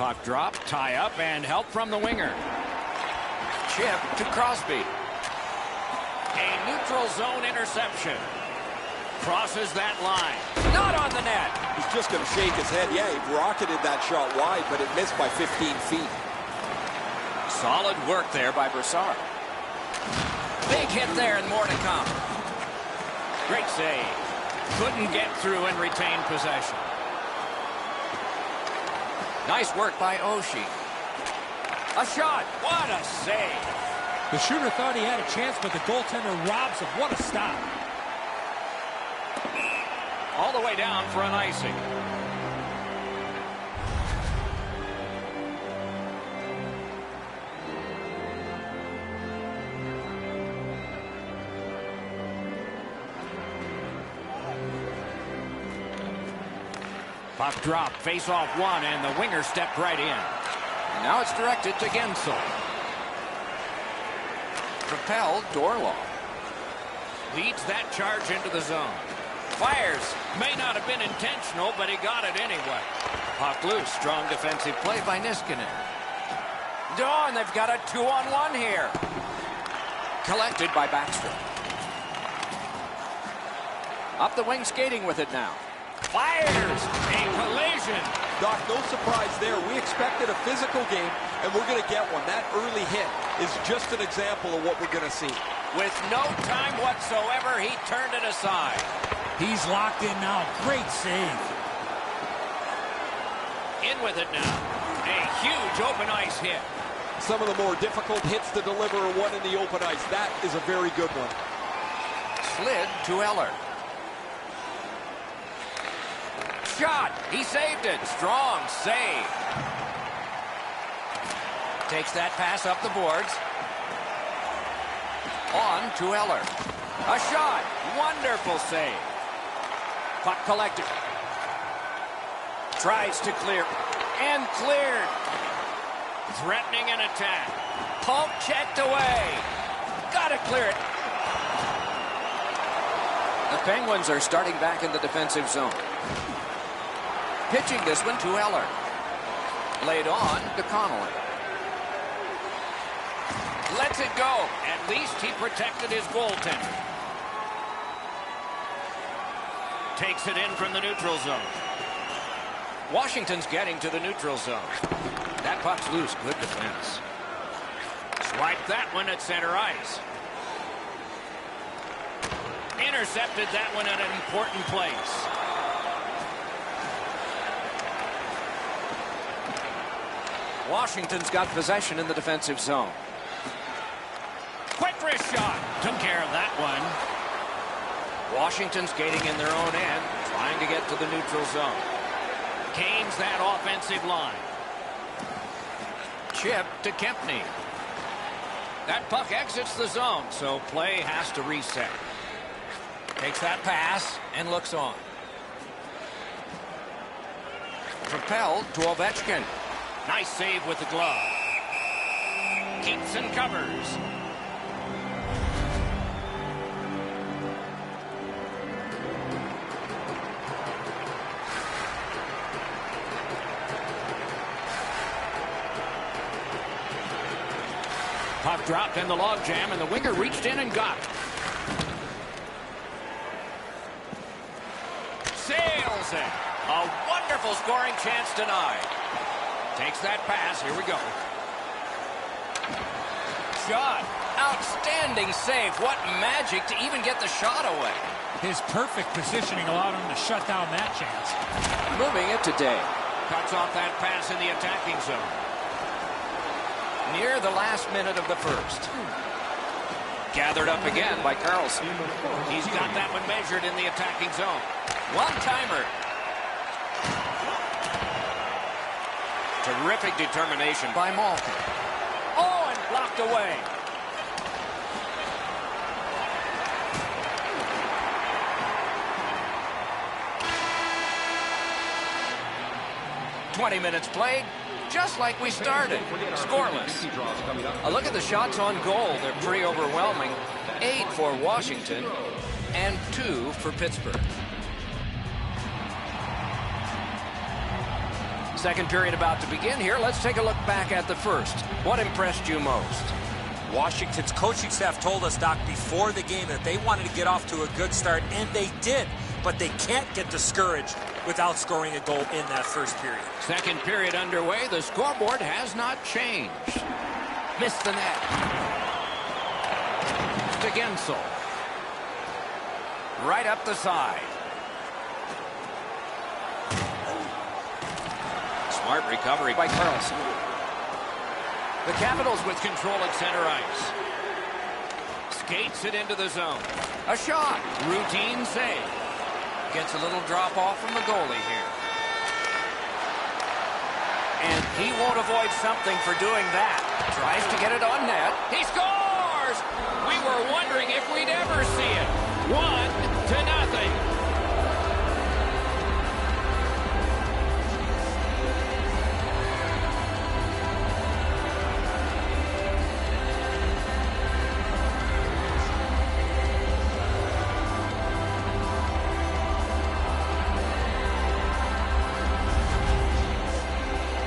Puck drop, tie up, and help from the winger. Chip to Crosby. A neutral zone interception. Crosses that line. Not on the net. He's just going to shake his head. Yeah, he rocketed that shot wide, but it missed by 15 feet. Solid work there by Brassard. Big hit there and more to come. Great save. Couldn't get through and retain possession. Nice work by Oshie. A shot. What a save. The shooter thought he had a chance, but the goaltender robs him. What a stop. All the way down for an icing. Puck drop, face off one, and the winger stepped right in. And now it's directed to Gensel. Propelled Dorloff. Leads that charge into the zone. Fires. May not have been intentional, but he got it anyway. Puck loose. Strong defensive play by Niskanen. And they've got a 2-on-1 here. Collected by Backstrom. Up the wing skating with it now. Fires. A collision. Doc, no surprise there. We expected a physical game, and we're going to get one. That early hit is just an example of what we're going to see. With no time whatsoever, he turned it aside. He's locked in now. Great save. In with it now. A huge open ice hit. Some of the more difficult hits to deliver are one in the open ice. That is a very good one. Slid to Eller. Shot. He saved it. Strong save. Takes that pass up the boards. On to Eller. A shot. Wonderful save. Puck collected. Tries to clear. And cleared. Threatening an attack. Poke checked away. Gotta clear it. The Penguins are starting back in the defensive zone. Pitching this one to Eller. Laid on to Connolly. Lets it go. At least he protected his goaltender. Takes it in from the neutral zone. Washington's getting to the neutral zone. That puck's loose. Good defense. Swiped that one at center ice. Intercepted that one at an important place. Washington's got possession in the defensive zone. Quick wrist shot. Took care of that one. Washington's skating in their own end, trying to get to the neutral zone. Canes that offensive line. Chip to Kempney. That puck exits the zone, so play has to reset. Takes that pass and looks on. Propelled to Ovechkin. Nice save with the glove. Keeps and covers. Puck dropped in the logjam, and the winger reached in and got it. Sails it. A wonderful scoring chance denied. Takes that pass. Here we go. Shot. Outstanding save. What magic to even get the shot away. His perfect positioning allowed him to shut down that chance. Moving it to Day. Cuts off that pass in the attacking zone. Near the last minute of the first. Gathered up again by Carlson. He's got that one measured in the attacking zone. One-timer. Terrific determination by Malkin. Oh, and blocked away. "20 minutes played, just like we started. Scoreless. A look at the shots on goal. They're pretty overwhelming. 8 for Washington and 2 for Pittsburgh. Second period about to begin here. Let's take a look back at the first. What impressed you most? Washington's coaching staff told us, Doc, before the game that they wanted to get off to a good start, and they did. But they can't get discouraged without scoring a goal in that first period. Second period underway. The scoreboard has not changed. Missed the net. To Gensel. Right up the side. Smart recovery by Carlson. The Capitals with control at center ice. Skates it into the zone. A shot. Routine save. Gets a little drop off from the goalie here. And he won't avoid something for doing that. Tries to get it on net. He scores! We were wondering if we'd ever see it. 1-0.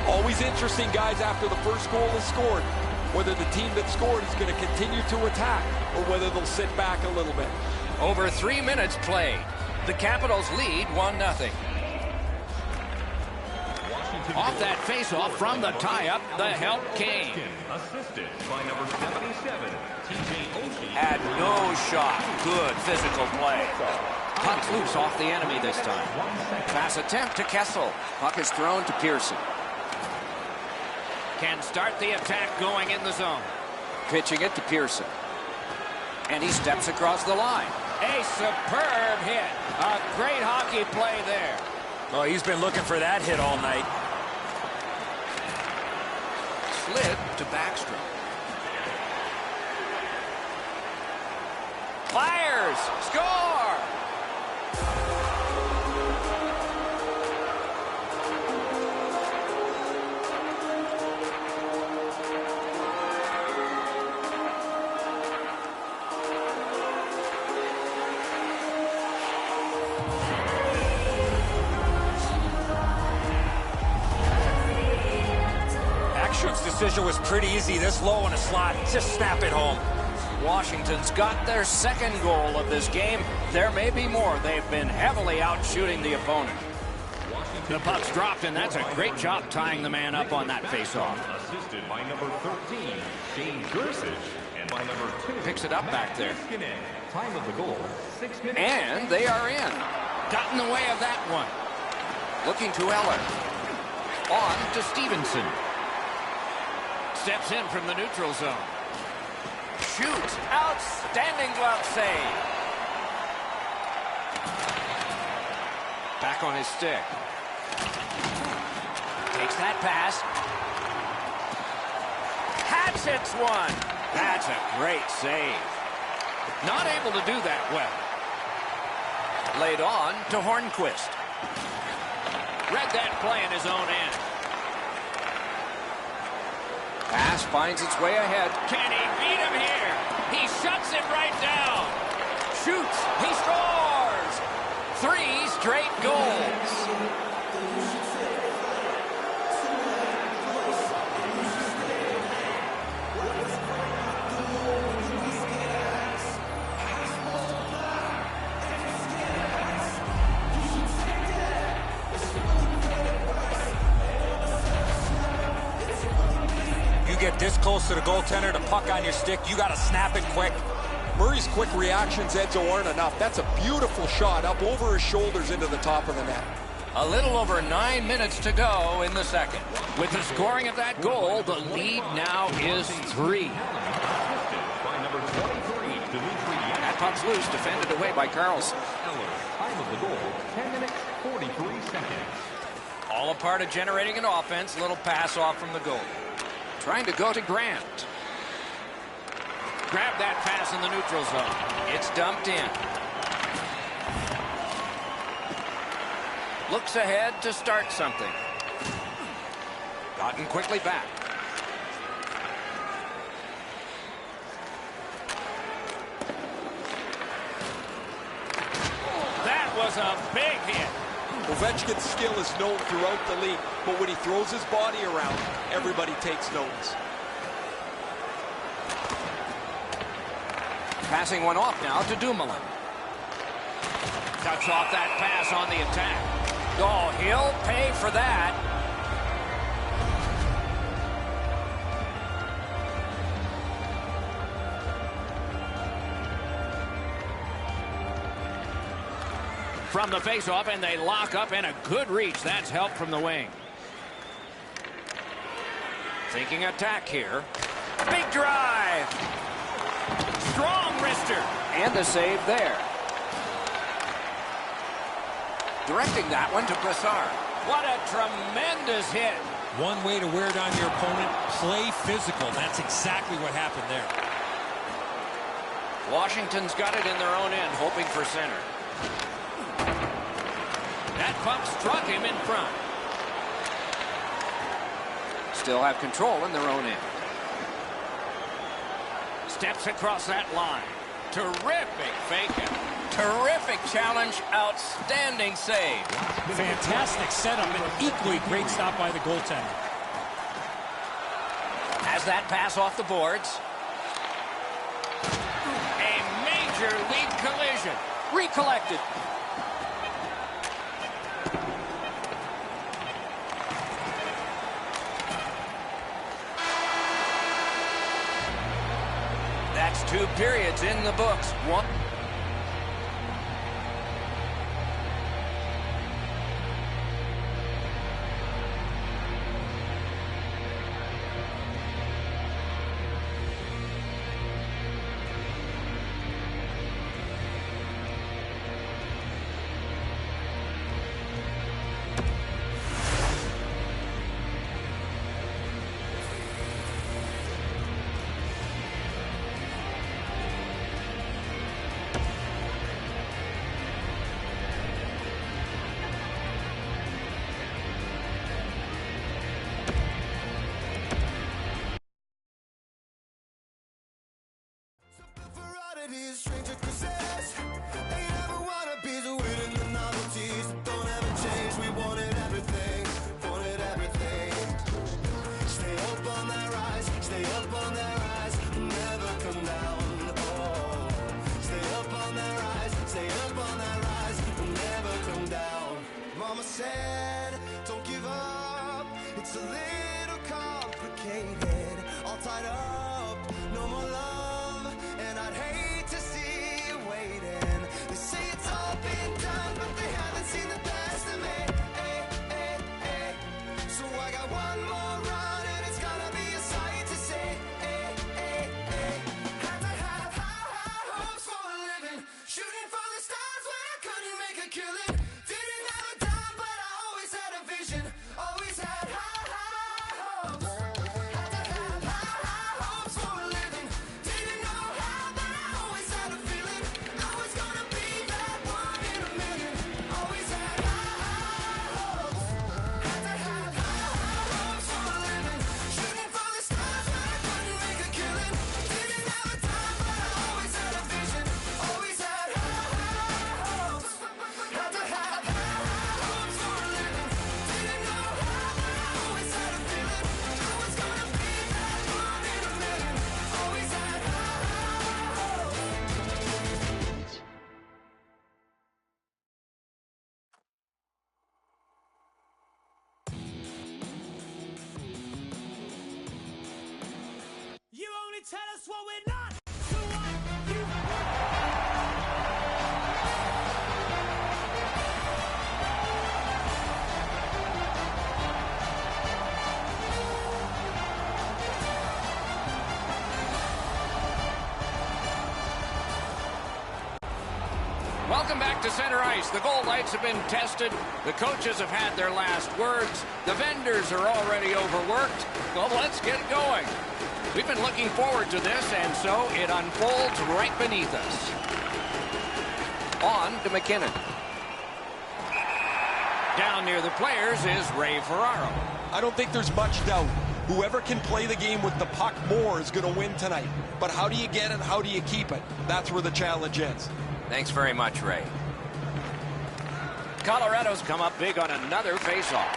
Always interesting, guys, after the first goal is scored, whether the team that scored is going to continue to attack or whether they'll sit back a little bit. Over 3 minutes played. The Capitals lead 1-0. Off that face-off from the tie-up, the help came. Assisted by number 77, Had no shot. Good physical play. Puck's loose off the enemy this time. Pass attempt to Kessel. Puck is thrown to Pearson. Can start the attack going in the zone. Pitching it to Pearson. And he steps across the line. A superb hit. A great hockey play there. Oh, he's been looking for that hit all night. Slid to Backstrom. Fires! Score! Decision was pretty easy. This low in a slot, just snap it home. Washington's got their second goal of this game. There may be more. They've been heavily out shooting the opponent. The puck's dropped, and that's a great job tying the man up on that faceoff. assisted by number 13, Shane Gersich, and by number 2. Picks it up back there. Time of the goal, 6 minutes. And they are in. Got in the way of that one. Looking to Eller. On to Stevenson. Steps in from the neutral zone. Shoots. Outstanding glove save. Back on his stick. Takes that pass. Hatchets one. That's a great save. Not able to do that well. Laid on to Hornquist. Read that play in his own end. Pass finds its way ahead. Can he beat him here? He shuts it right down. Shoots. He scores. 3 straight goals. Get this close to the goaltender, the puck on your stick, you got to snap it quick. Murray's quick reactions, Edzo, aren't enough. That's a beautiful shot up over his shoulders into the top of the net. A little over 9 minutes to go in the second. With the scoring of that goal, the lead now is 3. That puck's loose, defended away by Carlson. Time of the goal, 10 minutes, 43 seconds. All a part of generating an offense. Little pass off from the goal. Trying to go to Grant. Grab that pass in the neutral zone. It's dumped in. Looks ahead to start something. Gotten quickly back. That was a big hit. Ovechkin's skill is known throughout the league, but when he throws his body around, everybody takes notice. Passing one off now to Dumoulin. Cuts off that pass on the attack. Oh, he'll pay for that. From the faceoff, and they lock up, and a good reach. That's help from the wing. Thinking attack here. Big drive. Strong wrister. And the save there. Directing that one to Brassard. What a tremendous hit. One way to wear down your opponent, play physical. That's exactly what happened there. Washington's got it in their own end, hoping for center. That puck struck him in front. Still have control in their own end. Steps across that line. Terrific fake. Terrific challenge. Outstanding save. Fantastic setup and equally great stop by the goaltender. Has that pass off the boards. A major league collision. Recollected. That's 2 periods in the books. One. Said, don't give up, it's a little complicated, all tied up, no more love, and I'd hate to see you waiting. They say it's all been done, but they haven't seen the best of me, so I got one more run, and it's gonna be a sight to see, Had to have high hopes for a living, shooting for the stars when I couldn't make a killing. Didn't have a dime, but I always had a vision. Always had high hopes. Had to have high hopes for a living. Didn't know how, but I always had a feeling I was gonna be that one in a million. Always had high hopes. Had to have high hopes for a living. Shooting for the stars when I couldn't make a killing. Didn't have a dime, but I always had a vision. Always had high hopes. Had to have high hopes for a living. Didn't know how, but I always had a feeling I was gonna be that one in a million. Always had high hopes. You only tell us what we're not. So what you Welcome back to center ice. The goal lights have been tested. The coaches have had their last words. The vendors are already overworked. Well, let's get going. We've been looking forward to this, and so it unfolds right beneath us. On to McKinnon. Down near the players is Ray Ferraro. I don't think there's much doubt. Whoever can play the game with the puck more is going to win tonight. But how do you get it? How do you keep it? That's where the challenge is. Thanks very much, Ray. Colorado's come up big on another faceoff.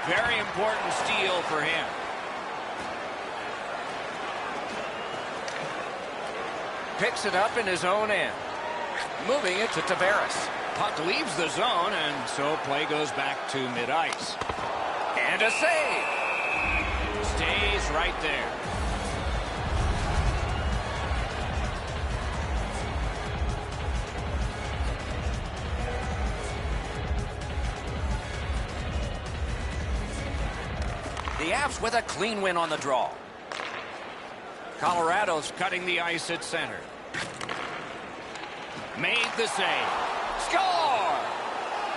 Very important steal for him. Picks it up in his own end. Moving it to Tavares. Puck leaves the zone, and so play goes back to mid-ice. And a save. Stays right there. The Avs with a clean win on the draw. Colorado's cutting the ice at center. Made the save. Score!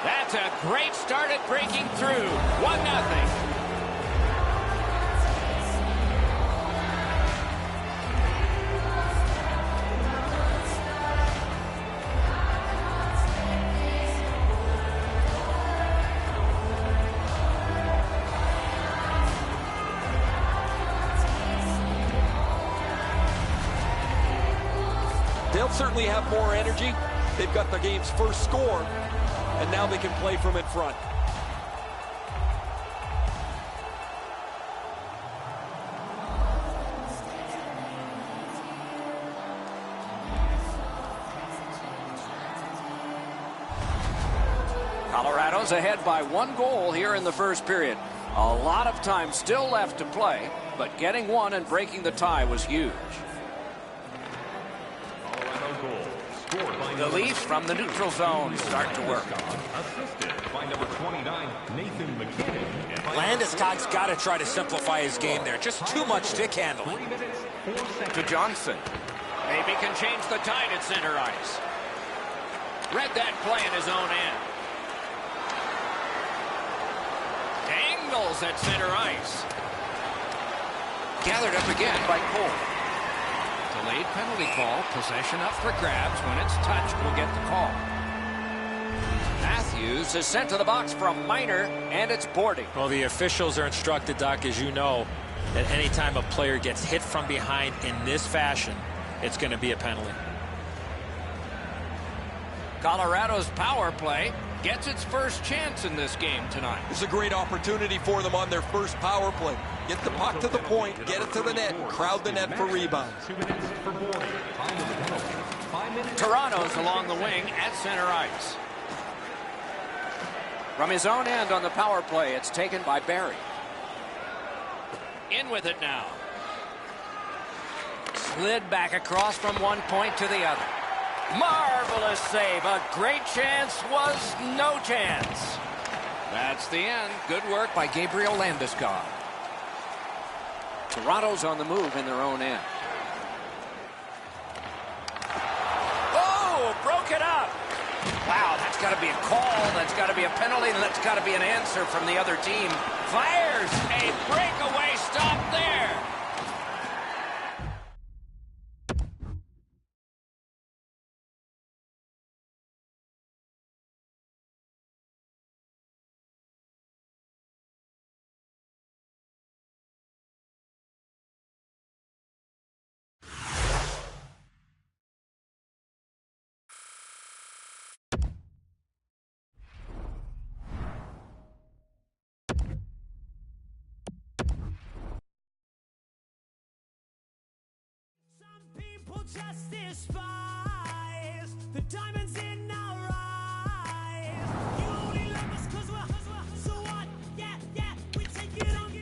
That's a great start at breaking through. 1-0. They'll certainly have more energy. They've got the game's first score, and now they can play from in front. Colorado's ahead by 1 goal here in the first period. A lot of time still left to play, but getting one and breaking the tie was huge. The Leafs from the neutral zone start to work. Assisted by number 29, Nathan McKinnon. Landeskog's got to try to simplify his game there. Just too much stick handling. 3 minutes, 4 seconds. To Johnson. Maybe can change the tide at center ice. Read that play in his own end. Dangles at center ice. Gathered up again by Cole. Delayed penalty call. Possession up for grabs. When it's touched, we'll get the call. Matthews is sent to the box from Minor, and it's boarding. Well, the officials are instructed, Doc, as you know, that any time a player gets hit from behind in this fashion, it's going to be a penalty. Colorado's power play gets its first chance in this game tonight. It's a great opportunity for them on their first power play. Get the puck to the point, get it to the net, crowd the net for rebounds. 2 minutes for boarding. Time of the penalty. 5 minutes. Toronto's along the wing at center ice. From his own end on the power play, it's taken by Barry. In with it now. Slid back across from one point to the other. Marvelous save. A great chance was no chance. That's the end. Good work by Gabriel Landeskog. Toronto's on the move in their own end. Oh, broke it up. Wow, that's got to be a call. That's got to be a penalty. And that's got to be an answer from the other team. Fires a breakaway stop there. People just despise the diamonds in our eyes. You only love us cause we're so what? Yeah, we take it on.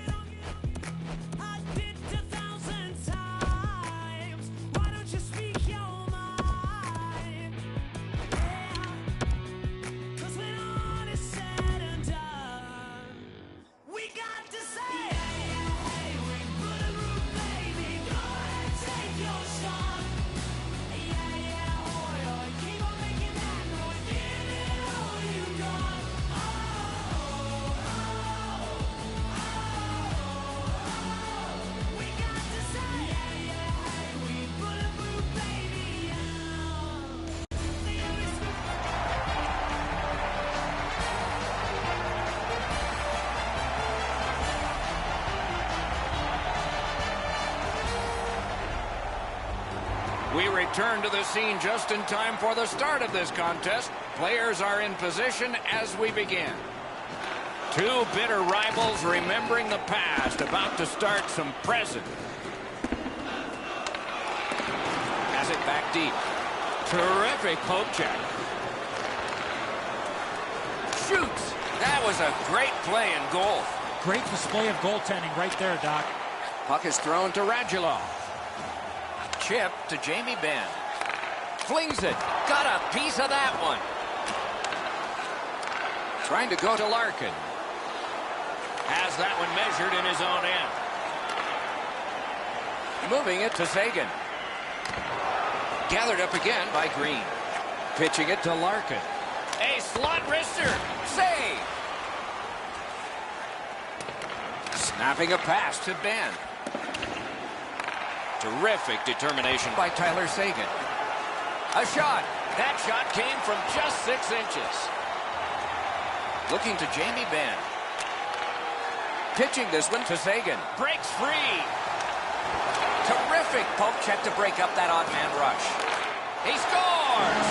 I did 1,000 times. Why don't you speak your mind? Yeah, cause when all is said and done, we got to say, hey, we bulletproof, baby. Go ahead, take your shot. Keep on making that noise. Give it all you got. We got to say, we bulletproof, baby. We return to the scene just in time for the start of this contest. Players are in position as we begin. Two bitter rivals remembering the past, about to start some present. Has it back deep. Terrific poke check. Shoots. That was a great play in goal. Great display of goaltending right there, Doc. Puck is thrown to Radulov. Chip to Jamie Benn. Flings it. Got a piece of that one. Trying to go to Larkin. Has that one measured in his own end. Moving it to Sagan. Gathered up again by Green. Pitching it to Larkin. A slot wrister. Save. Snapping a pass to Ben. Terrific determination by Tyler Sagan. A shot. That shot came from just 6 inches. Looking to Jamie Benn. Pitching this one to Sagan. Breaks free. Terrific poke check to break up that odd man rush. He scores!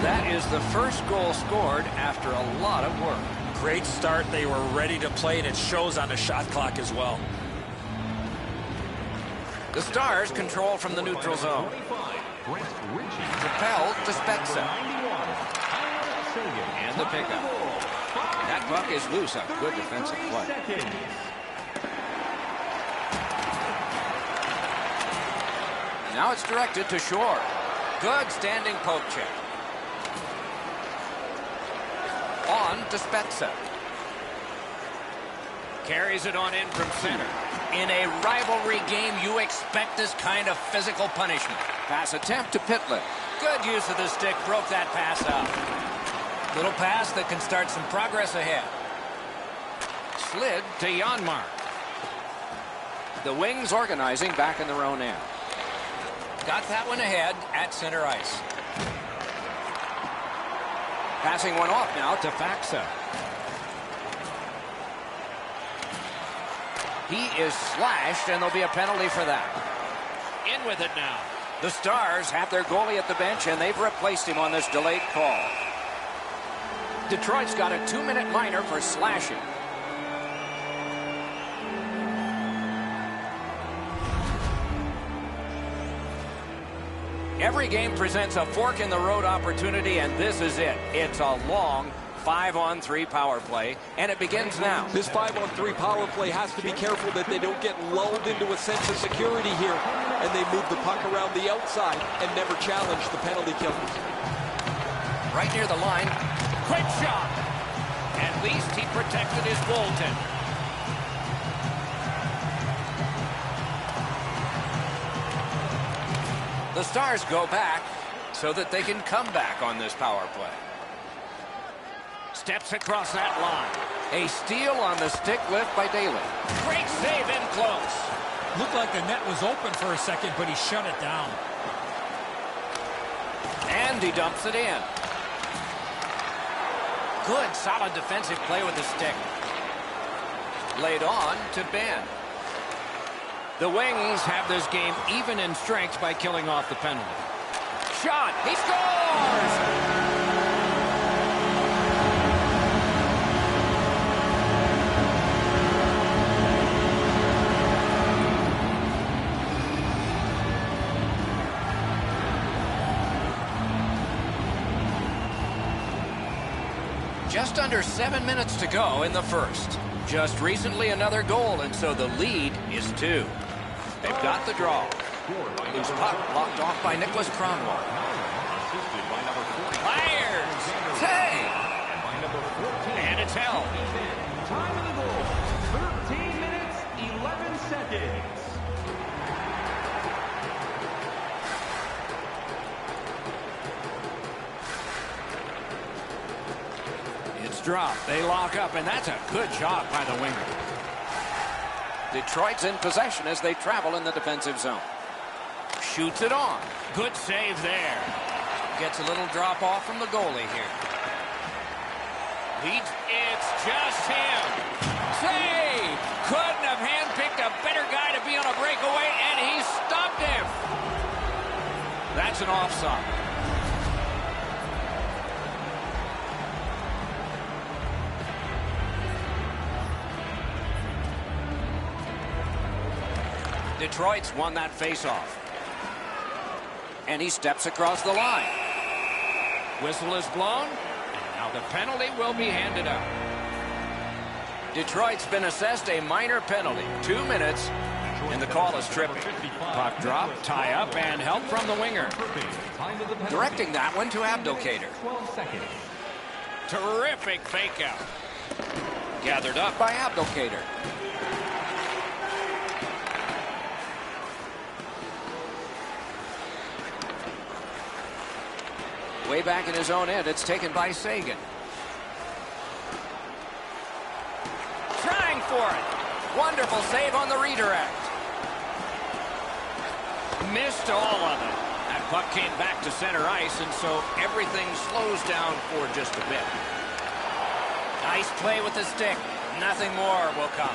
That is the first goal scored after a lot of work. Great start. They were ready to play, and it shows on the shot clock as well. The Stars control from the neutral zone. Propelled to Spezza. And the pickup. That puck is loose. A good defensive play. Now it's directed to Shore. Good standing poke check. On to Spezza. Carries it on in from center. In a rivalry game, you expect this kind of physical punishment. Pass attempt to Pitlick. Good use of the stick. Broke that pass up. Little pass that can start some progress ahead. Slid to Janmark. The Wings organizing back in their own end. Got that one ahead at center ice. Passing one off now to Faxa. He is slashed, and there'll be a penalty for that. In with it now. The Stars have their goalie at the bench, and they've replaced him on this delayed call. Detroit's got a 2-minute minor for slashing. Every game presents a fork-in-the-road opportunity, and this is it. It's a long 5-on-3 power play, and it begins now. This 5-on-3 power play has to be careful that they don't get lulled into a sense of security here, and they move the puck around the outside and never challenge the penalty killers. Right near the line. Quick shot. At least he protected his goaltender. The Stars go back so that they can come back on this power play. Steps across that line. A steal on the stick lift by Daly. Great save in close. Looked like the net was open for a second, but he shut it down. And he dumps it in. Good, solid defensive play with the stick. Laid on to Ben. The Wings have this game even in strength by killing off the penalty. Shot. He scores! Just under 7 minutes to go in the first. Just recently another goal, and so the lead is 2. They've got the draw. Loose puck blocked off by Nicholas Cromwell. Fires! Save! And it's held. Time of the goal, 13 minutes, 11 seconds. It's dropped. They lock up, and that's a good job by the winger. Detroit's in possession as they travel in the defensive zone. Shoots it on. Good save there. Gets a little drop off from the goalie here. It's just him. Save! Couldn't have handpicked a better guy to be on a breakaway, and he stopped it's an offside. Detroit's won that faceoff. And he steps across the line. Whistle is blown. And now the penalty will be handed out. Detroit's been assessed a minor penalty. 2 minutes. And the call is tripping. Puck drop, tie up, and help from the winger. Directing that one to Abdelkader. Terrific fake out. Gathered up by Abdelkader. Way back in his own end, it's taken by Sagan. Trying for it. Wonderful save on the redirect. Missed all of it. That puck came back to center ice, and so everything slows down for just a bit. Nice play with the stick. Nothing more will come.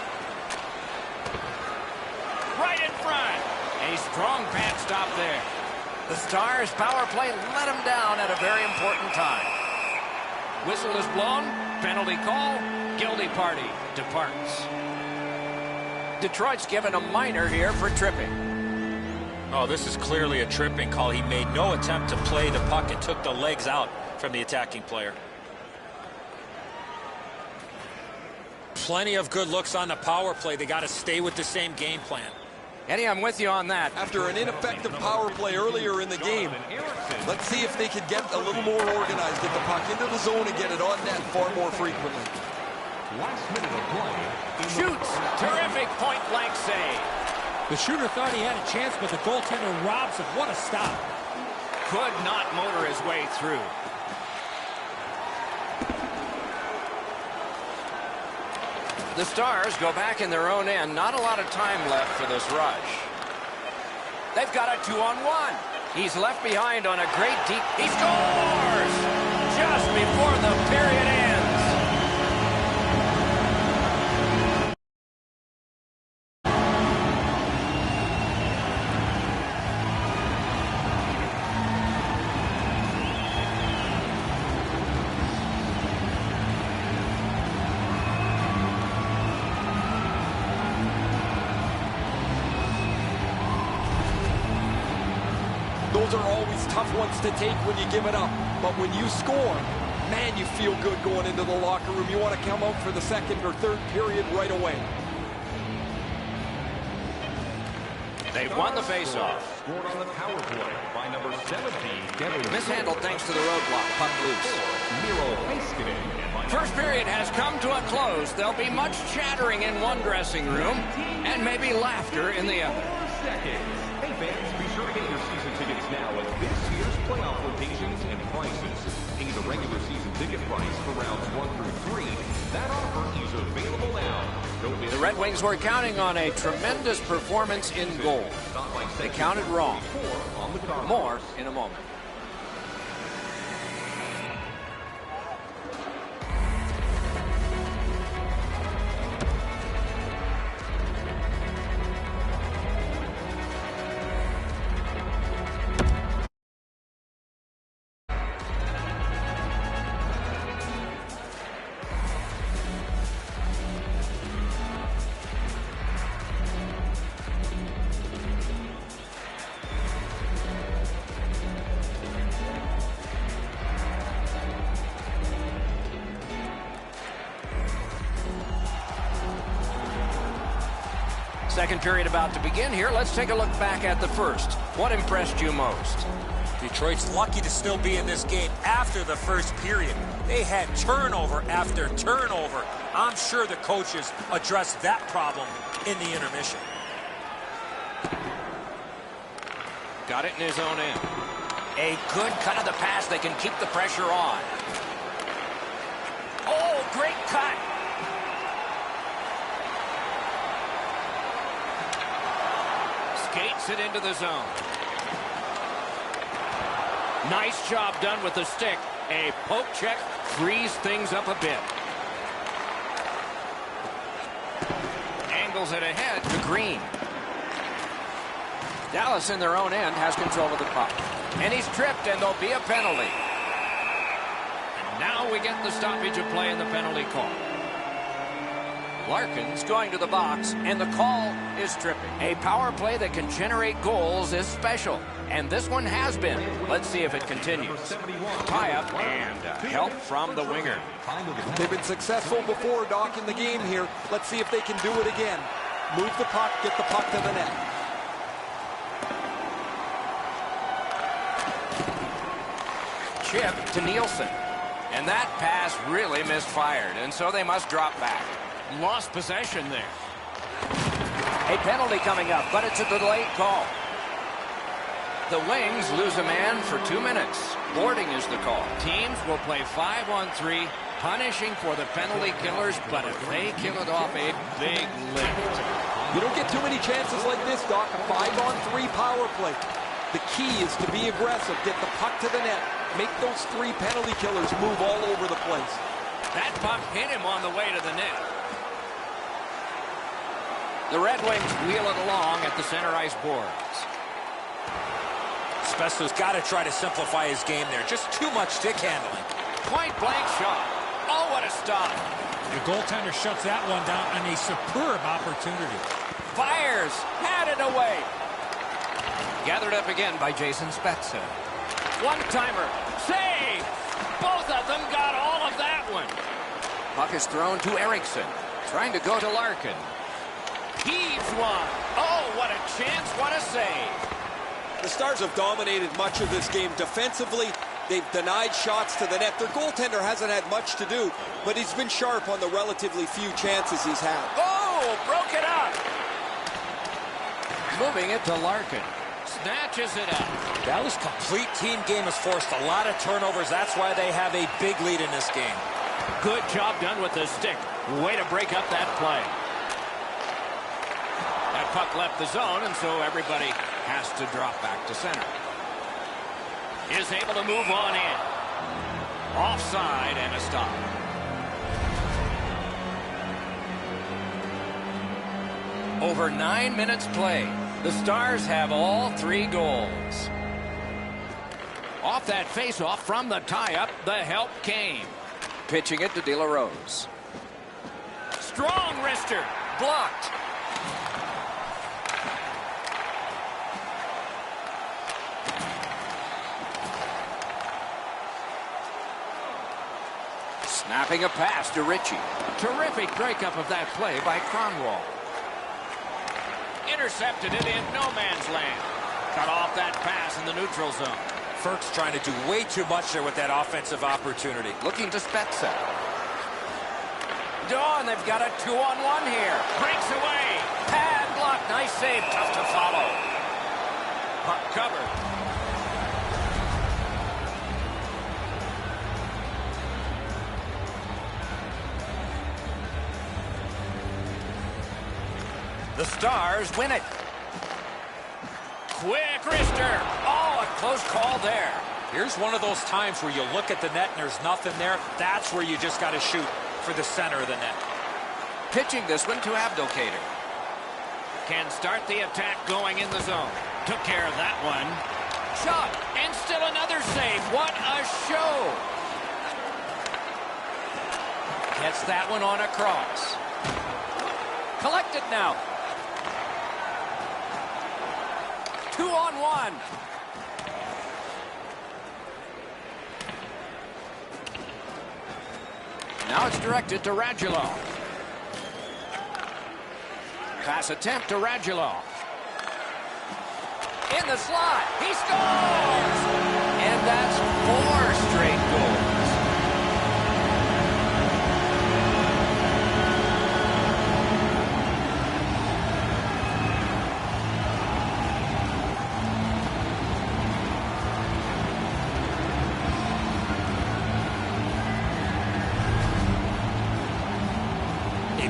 Right in front. A strong pad stop there. The Stars' power play let him down at a very important time. Whistle is blown. Penalty call. Guilty party departs. Detroit's given a minor here for tripping. Oh, this is clearly a tripping call. He made no attempt to play the puck and took the legs out from the attacking player. Plenty of good looks on the power play. They got to stay with the same game plan. Eddie, I'm with you on that. After an ineffective power play earlier in the game, let's see if they can get a little more organized, get the puck into the zone and get it on net far more frequently. Last minute of play. Shoots. Terrific point-blank save. The shooter thought he had a chance, but the goaltender robs him. What a stop. Could not motor his way through. The Stars go back in their own end. Not a lot of time left for this rush. They've got a 2-on-1. He's left behind on a great deep. He scores! Just before the period ends. Those are always tough ones to take when you give it up. But when you score, man, you feel good going into the locker room. You want to come out for the second or third period right away. They've won the faceoff. Scored on the power play by number 17. Mishandled thanks to the roadblock. Puck loose. First period has come to a close. There'll be much chattering in one dressing room and maybe laughter in the other. Hey fans, be sure to get your season tickets now at this year's playoff locations and prices. Pay the regular season ticket price for rounds 1 through 3. That offer is available now. The Red Wings were counting on a tremendous performance in goal. They counted wrong. More in a moment. Second period about to begin here. Let's take a look back at the first. What impressed you most? Detroit's lucky to still be in this game after the first period. They had turnover after turnover. I'm sure the coaches addressed that problem in the intermission. Got it in his own end. A good cut of the pass. They can keep the pressure on. Oh, great cut. Skates it into the zone. Nice job done with the stick. A poke check frees things up a bit. Angles it ahead to Green. Dallas in their own end has control of the puck. And he's tripped, and there'll be a penalty. And now we get the stoppage of play in the penalty call. Larkin's going to the box, and the call is tripping. A power play that can generate goals is special, and this one has been. Let's see if it continues. Tie-up and help from the winger. They've been successful before, Doc, in the game here. Let's see if they can do it again. Move the puck, get the puck to the net. Chip to Nielsen. And that pass really misfired, and so they must drop back. Lost possession there. A penalty coming up, but it's a delayed call. The Wings lose a man for 2 minutes. Boarding is the call. Teams will play 5-on-3, punishing for the penalty killers, but if they kill it off, a big lift. You don't get too many chances like this, Doc. A 5-on-3 power play. The key is to be aggressive, get the puck to the net, make those 3 penalty killers move all over the place. That puck hit him on the way to the net. The Red Wings wheel it along at the center ice boards. Spezza's got to try to simplify his game there. Just too much stick handling. Point-blank shot. Oh, what a stop. The goaltender shuts that one down on a superb opportunity. Fires. Had it away. Gathered up again by Jason Spezza. One-timer. Save. Both of them got all of that one. Puck is thrown to Eriksson. Trying to go to Larkin. Heaves one. Oh, what a chance. What a save. The Stars have dominated much of this game. Defensively, they've denied shots to the net. Their goaltender hasn't had much to do, but he's been sharp on the relatively few chances he's had. Oh, broke it up. Moving it to Larkin. Snatches it up. Dallas' complete team game has forced a lot of turnovers. That's why they have a big lead in this game. Good job done with the stick. Way to break up that play. That puck left the zone, and so everybody has to drop back to center. Is able to move on in. Offside and a stop. Over 9 minutes played. The Stars have all 3 goals. Off that faceoff from the tie-up, the help came. Pitching it to De La Rose. Strong wrister. Blocked. Snapping a pass to Ritchie. Terrific breakup of that play by Cronwall. Intercepted it in no man's land. Cut off that pass in the neutral zone. Ferk's trying to do way too much there with that offensive opportunity. Looking to Spezza. And they've got a 2-on-1 here. Breaks away. Pad block. Nice save. Tough to follow. Puck covered. The Stars win it. Quick wrister. Oh, a close call there. Here's one of those times where you look at the net and there's nothing there. That's where you just got to shoot for the center of the net. Pitching this one to Abdelkader. Can start the attack going in the zone. Took care of that one. Shot. And still another save. What a show. Gets that one on a cross. Collected now. 2-on-1. Now it's directed to Radulov. Pass attempt to Radulov. In the slot. He scores! And that's 4 straight goals.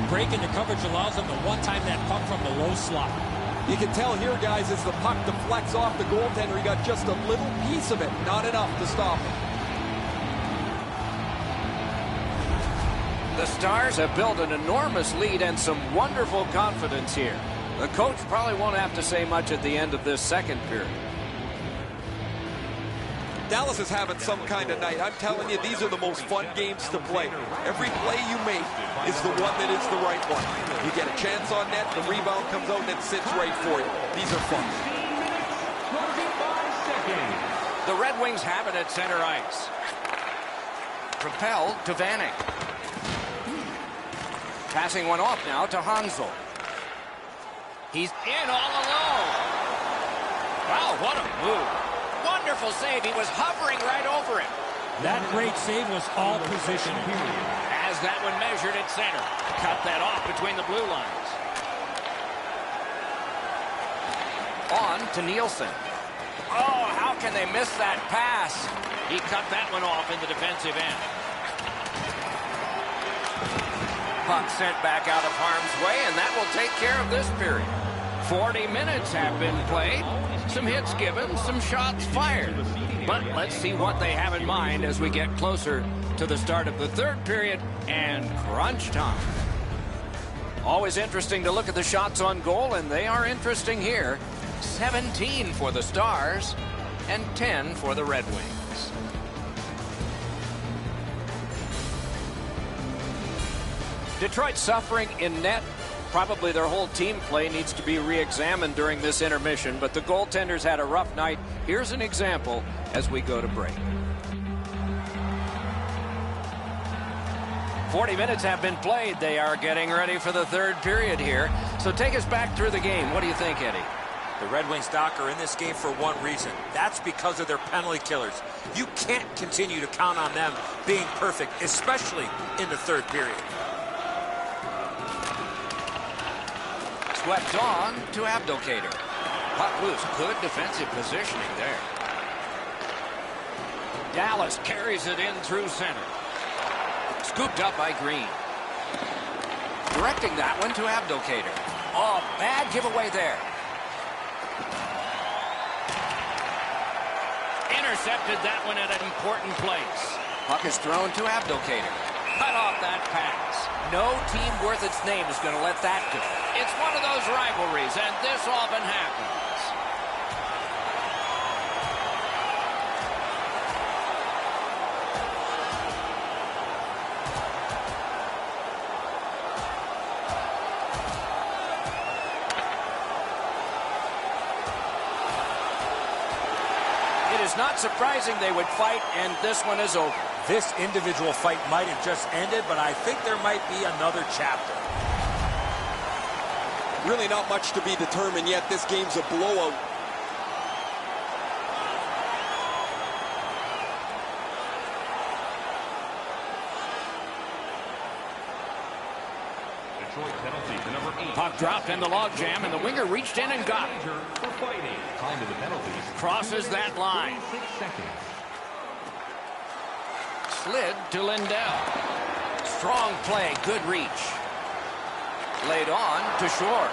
Break into coverage allows them to one-time that puck from the low slot. You can tell here, guys, as the puck deflects off the goaltender, he got just a little piece of it, not enough to stop him. The Stars have built an enormous lead and some wonderful confidence here. The coach probably won't have to say much at the end of this second period. Dallas is having some kind of night. I'm telling you, these are the most fun games to play. Every play you make is the one that is the right one. You get a chance on net, the rebound comes out, and it sits right for you. These are fun. The Red Wings have it at center ice. Propelled to Vanek. Passing one off now to Hansel. He's in all alone. Wow, what a move. Wonderful save. He was hovering right over it. That great save was all position. As that one measured at center. Cut that off between the blue lines. On to Nielsen. Oh, how can they miss that pass? He cut that one off in the defensive end. Puck sent back out of harm's way, and that will take care of this period. 40 minutes have been played. Some hits given, some shots fired. But let's see what they have in mind as we get closer to the start of the third period and crunch time. Always interesting to look at the shots on goal, and they are interesting here. 17 for the Stars and 10 for the Red Wings. Detroit suffering in net. Probably their whole team play needs to be re-examined during this intermission, but the goaltenders had a rough night. Here's an example as we go to break. 40 minutes have been played. They are getting ready for the third period here. So take us back through the game. What do you think, Eddie? The Red Wings, Doc, are in this game for one reason. That's because of their penalty killers. You can't continue to count on them being perfect, especially in the third period. Swept on to Abdelkader. Puck loose. Good defensive positioning there. Dallas carries it in through center. Scooped up by Green. Directing that one to Abdelkader. Oh, bad giveaway there. Intercepted that one at an important place. Puck is thrown to Abdelkader. Cut off that pass. No team worth its name is going to let that go. It's one of those rivalries, and this often happens. It is not surprising they would fight, and this one is over. This individual fight might have just ended, but I think there might be another chapter. Really not much to be determined yet. This game's a blowout. Detroit penalty to number 8. Puck dropped in the logjam, and the winger reached in and got it. For fighting. Time to the penalties. Crosses that line. 6 seconds. Slid to Lindell. Strong play, good reach. Laid on to Shore.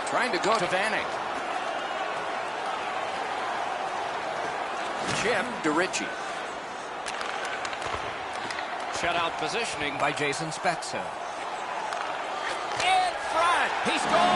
Trying to go to Vanek. Chip to Ritchie. Shutout positioning by Jason Spezza. In front! He scores!